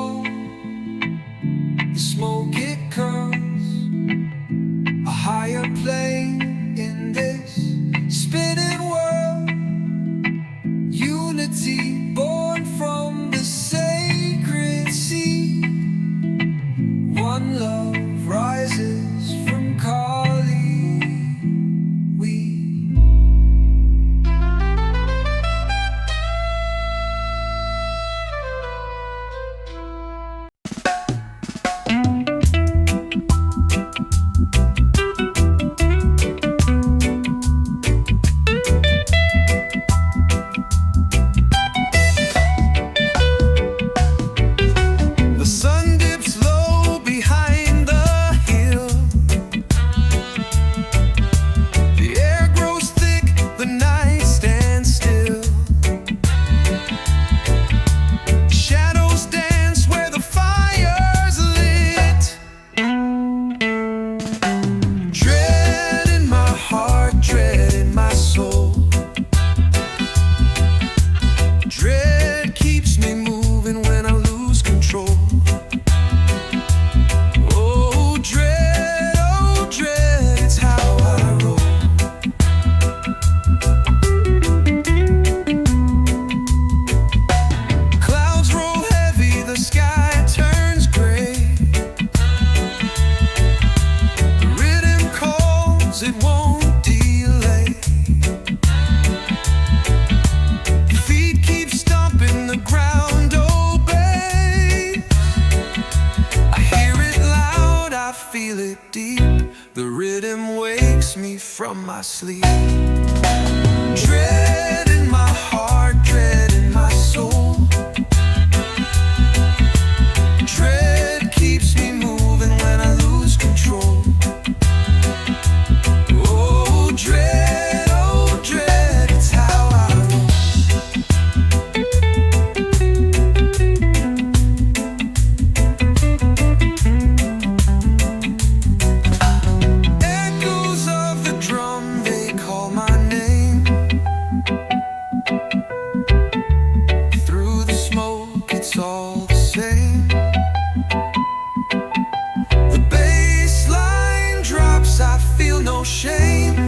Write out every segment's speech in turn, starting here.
control. The smoke it curls, a higher plane in this spinning world. Unity born from the sacred seed. One love rises from Kali. From my sleep, dread in my heart, dread in my soul. Dread keeps me moving when I lose control. Oh dread, it's how I roll. Echoes of the drum, they call my name. Through the smoke, it's all the same. The bass line drops, I feel no shame.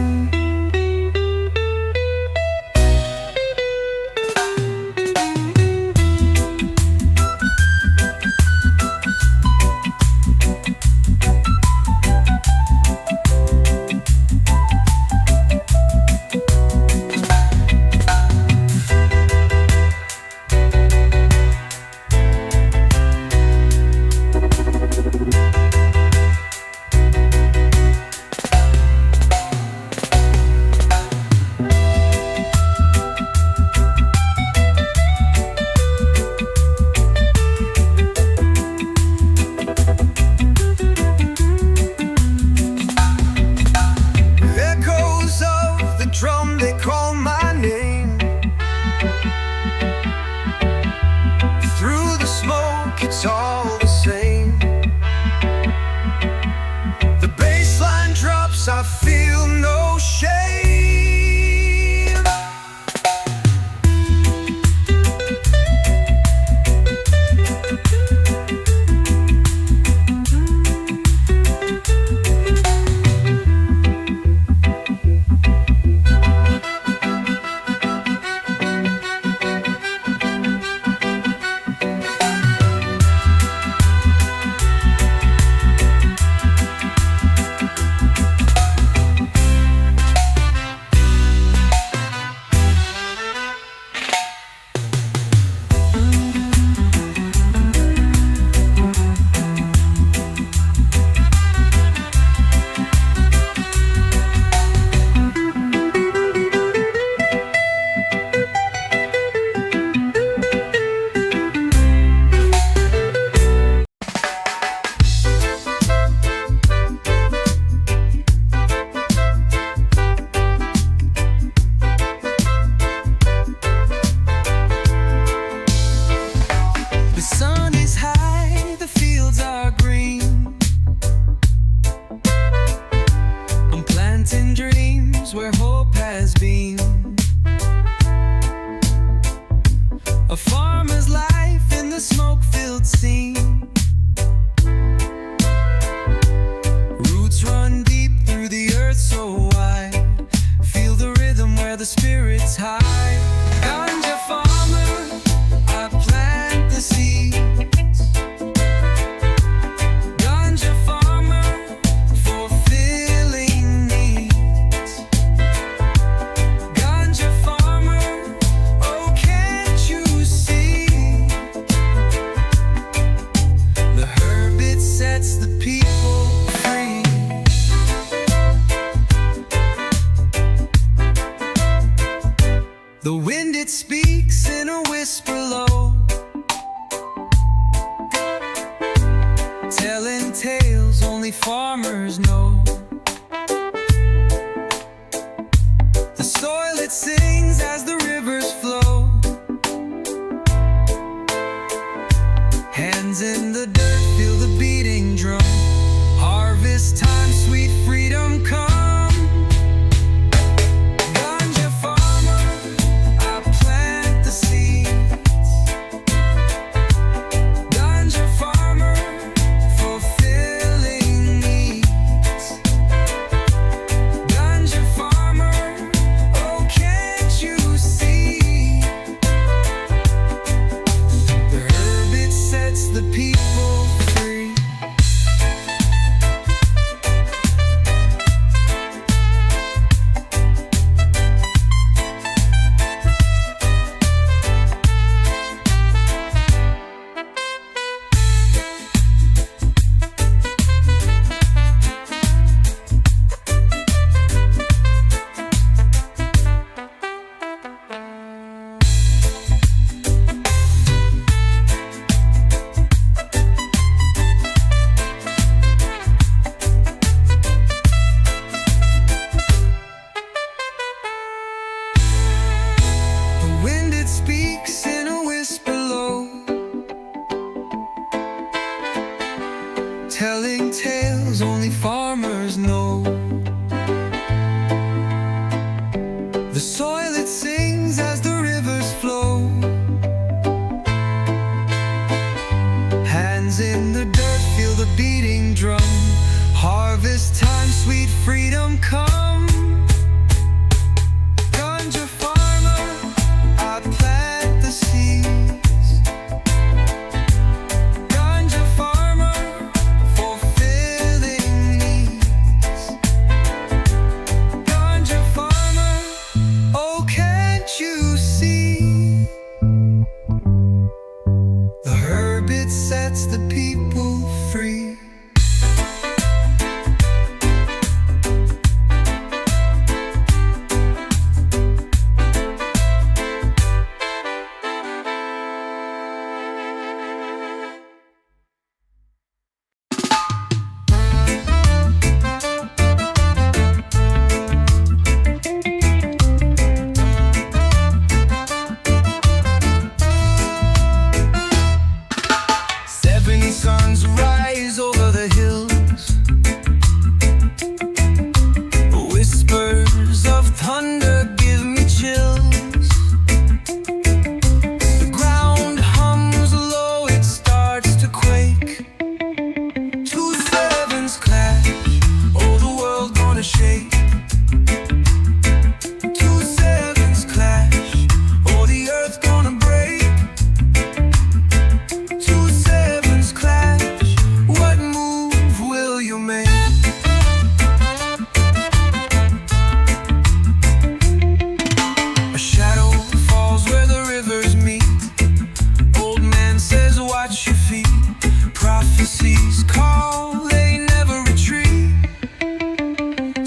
Drum, they call my name. Through the smoke, it's all the same. The bass line drops, I feel no shame. Where hope has been. A farmer's life in the smoke-filled world scene. Roots run deep through the earth so wide. Feel the rhythm where the spirits hide. Ganja farmer, I plant the seeds. Ganja farmer, fulfilling needs. Ganja farmer, oh can't you see? The herb, it sets the people free. The wind, it speaks in a whisper low, telling tales only farmers know. The soil, it sings as the rivers flow. Hands in the dirt, feel the beating drum. Harvest time, sweet freedom come. Ganja farmer, I plant the seeds. Ganja farmer, fulfilling needs. Ganja farmer, oh can't you see? The herb, it sets the people free. The wind, it speaks in a whisper low, telling tales only farmers know. The soil, it sings as the rivers flow. Hands in the dirt, feel the beating drum. Harvest time, sweet freedom come. Ganja farmer, I plant the seeds. Ganja farmer, fulfilling needs. Ganja farmer, oh can't you see? The herb, it sets the people free. Seven suns rise over the hills. Whispers of thunder give me chills. The ground hums low, it starts to quake. Two sevens clash, oh the world gonna shake. Two sevens clash, oh the earth gonna break. Two sevens clash, what move will you make? A shadow falls where the rivers meet. Old man says watch your feet. Prophecies call, they never retreat.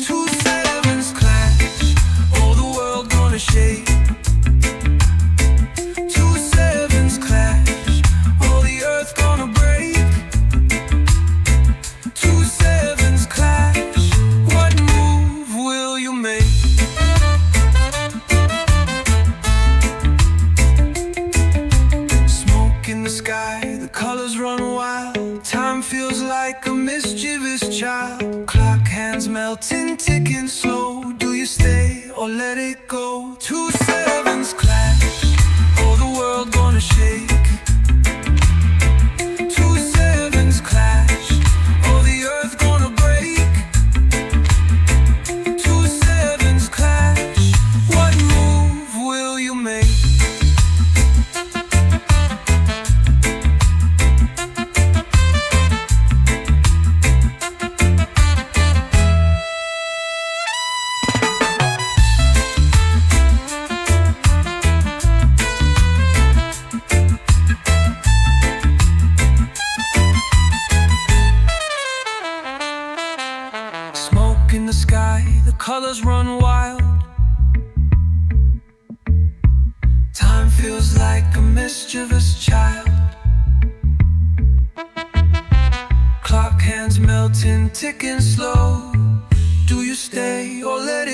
Two sevens clash, oh the world gonna shake. Two sevens clash, oh the earth gonna break. Two sevens clash, what move will you make? Smoke in the sky, the colors run wild. Time feels like a mischievous child. Clock hands melting, ticking slow. Do you stay or let it go? Two sevens clash, oh the world gonna shake. mischievous child. Clock hands melting, ticking slow. Do you stay or let